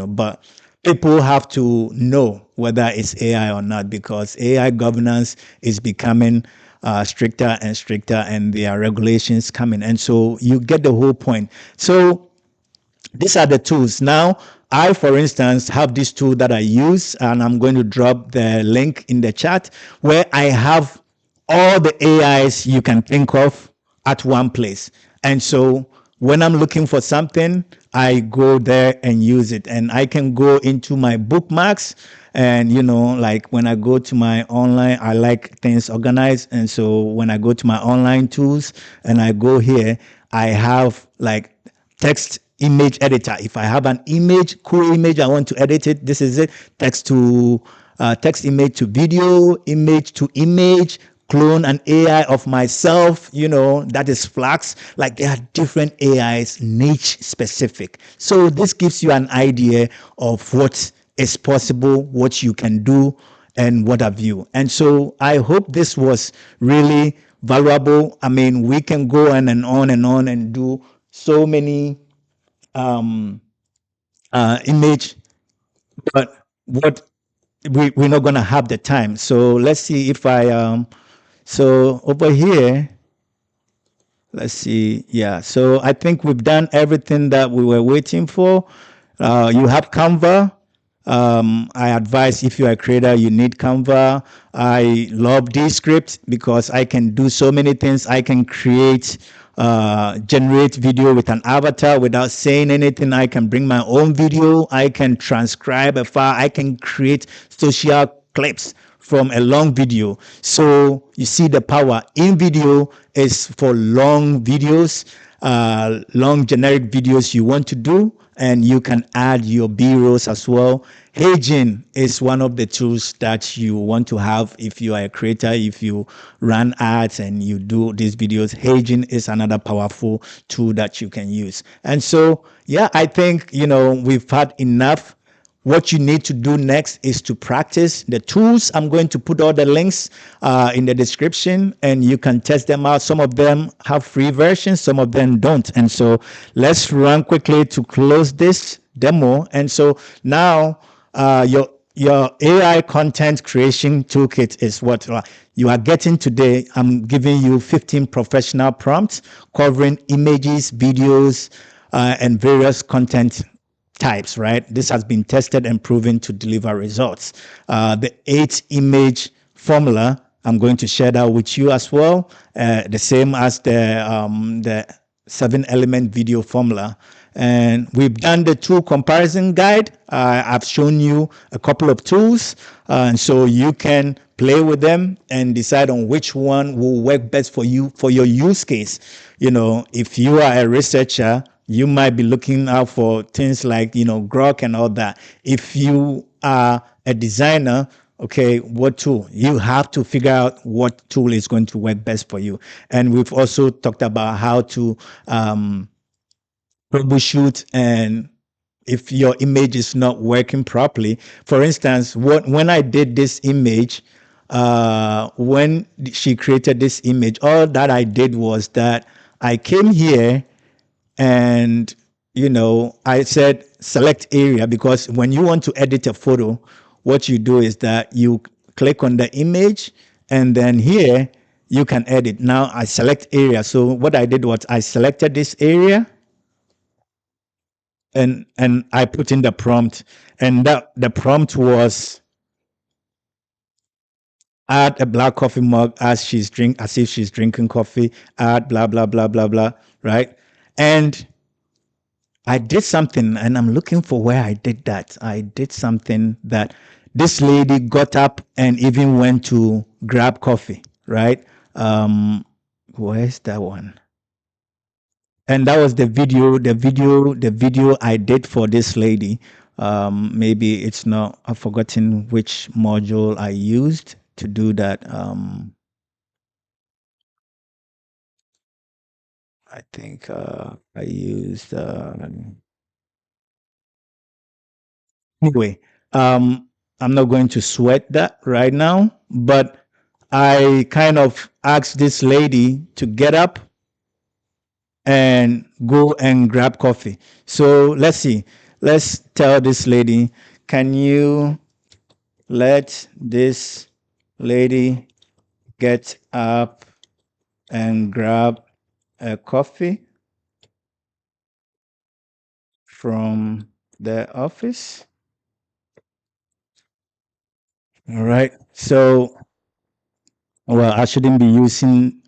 But people have to know whether it's AI or not, because AI governance is becoming stricter and stricter, and there are regulations coming. And so you get the whole point. So these are the tools. Now, I, for instance, have this tool that I use, and I'm going to drop the link in the chat, where I have all the AIs you can think of at one place. And so when I'm looking for something, I go there and use it. And I can go into my bookmarks. And, like when I go to my online, I like things organized. And so when I go to my online tools and I go here, I have like text image editor. If I have an image, cool image, I want to edit it. This is it. Text image to video, image to image, clone an AI of myself, that is Flux. Like there are different AIs, niche specific. So this gives you an idea of what is possible, what you can do, and what have you. And so I hope this was really valuable. I mean, we can go on and on and on and do so many image, but what we're not going to have the time. So let's see if so over here, let's see. Yeah. So I think we've done everything that we were waiting for. You have Canva. I advise if you're a creator, you need Canva. I love Descript because I can do so many things. I can generate video with an avatar without saying anything. I can bring my own video. I can transcribe a file. I can create social clips from a long video. So you see the power. Invideo is for long videos, long generic videos you want to do, and you can add your B-rolls as well. HeyGen is one of the tools that you want to have if you are a creator, if you run ads and you do these videos. HeyGen is another powerful tool that you can use. And so, yeah, I think, we've had enough. What you need to do next is to practice the tools. I'm going to put all the links in the description, and you can test them out. Some of them have free versions, some of them don't. And so let's run quickly to close this demo. And so now your AI content creation toolkit is what you are getting today. I'm giving you 15 professional prompts covering images, videos, and various content types, right? This has been tested and proven to deliver results. The 8 image formula, I'm going to share that with you as well. The same as the 7-element video formula. And we've done the tool comparison guide. I've shown you a couple of tools, and so you can play with them and decide on which one will work best for you, for your use case. If you are a researcher, you might be looking out for things like, Grok and all that. If you are a designer, okay, what tool? You have to figure out what tool is going to work best for you. And we've also talked about how to troubleshoot, and if your image is not working properly. For instance, when I did this image, when she created this image, all that I did was that I came here and I said select area, because when you want to edit a photo, what you do is that you click on the image, and then here you can edit. Now I select area. So what I did was I selected this area, and I put in the prompt, and that the prompt was add a black coffee mug as if she's drinking coffee, add blah blah blah blah blah, right? And I did something, and I'm looking for where I did that. I did something that this lady got up and even went to grab coffee, right? Where's that one? And that was the video I did for this lady. Maybe it's not, I've forgotten which module I used to do that. I think I used anyway. I'm not going to sweat that right now, but I kind of asked this lady to get up and go and grab coffee. So let's see. Let's tell this lady, can you let this lady get up and grab a coffee from the office? All right. So, well, I shouldn't be using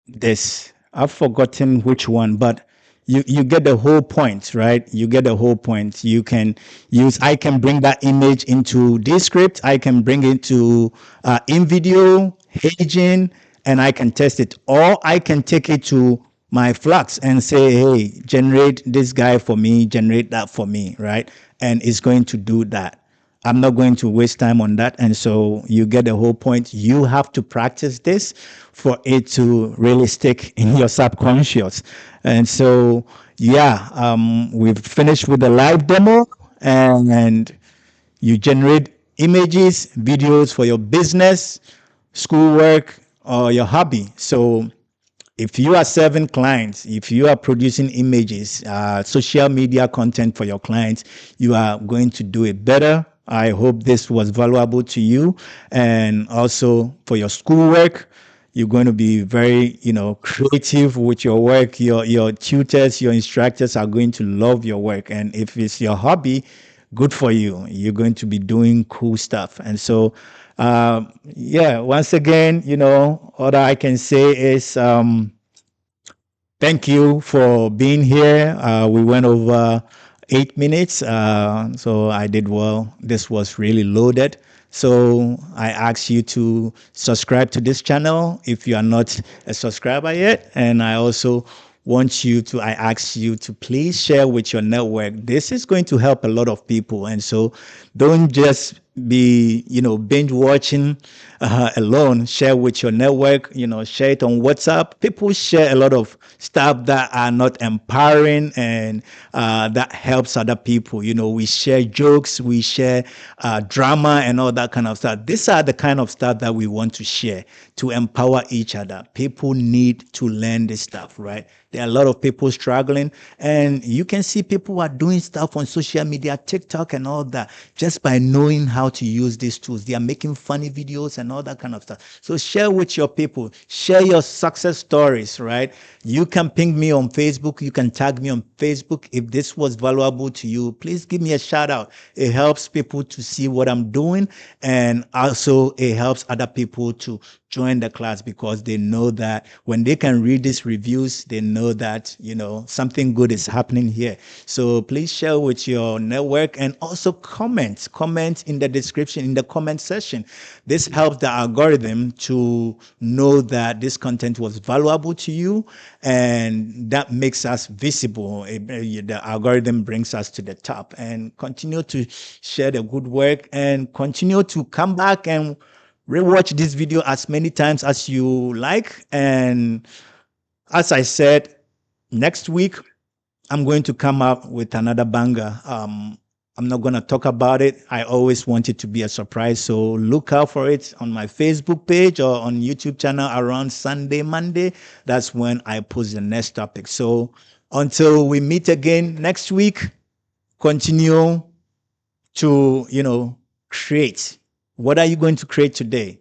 this. I've forgotten which one, but you get the whole point, right? You get the whole point. You can use. I can bring that image into Descript. I can bring it to Invideo, HeyGen, and I can test it. Or I can take it to my Flux and say, hey, generate this guy for me, generate that for me, right? And it's going to do that. I'm not going to waste time on that. And so you get the whole point. You have to practice this for it to really stick in your subconscious. And so, yeah, we've finished with the live demo, and you generate images, videos for your business, schoolwork, or your hobby. So if you are serving clients, if you are producing images, social media content for your clients, you are going to do it better. I hope this was valuable to you, and also for your schoolwork. You're going to be very, creative with your work. Your tutors, your instructors are going to love your work. And if it's your hobby, good for you. You're going to be doing cool stuff. And so, yeah, once again, all I can say is thank you for being here. We went over 8 minutes, so I did well. This was really loaded. So I ask you to subscribe to this channel if you are not a subscriber yet. And I also I ask you to please share with your network. This is going to help a lot of people. And so don't just be, binge watching alone. Share with your network, share it on WhatsApp. People share a lot of stuff that are not empowering, and that helps other people. We share jokes, we share drama and all that kind of stuff. These are the kind of stuff that we want to share to empower each other. People need to learn this stuff, right? There are a lot of people struggling, and you can see people who are doing stuff on social media, TikTok and all that, just by knowing how to use these tools. They are making funny videos and all that kind of stuff. So share with your people, share your success stories, right? You can ping me on Facebook. You can tag me on Facebook. If this was valuable to you, please give me a shout out. It helps people to see what I'm doing, and also it helps other people to join the class, because they know that when they can read these reviews, they know that, something good is happening here. So please share with your network, and also comment in the description, in the comment section. This helps the algorithm to know that this content was valuable to you, and that makes us visible. The algorithm brings us to the top. And continue to share the good work, and continue to come back and rewatch this video as many times as you like. And as I said, next week I'm going to come up with another banger. I'm not going to talk about it. I always want it to be a surprise. So look out for it on my Facebook page or on YouTube channel around Sunday, Monday. That's when I post the next topic. So until we meet again next week, continue to, create. What are you going to create today?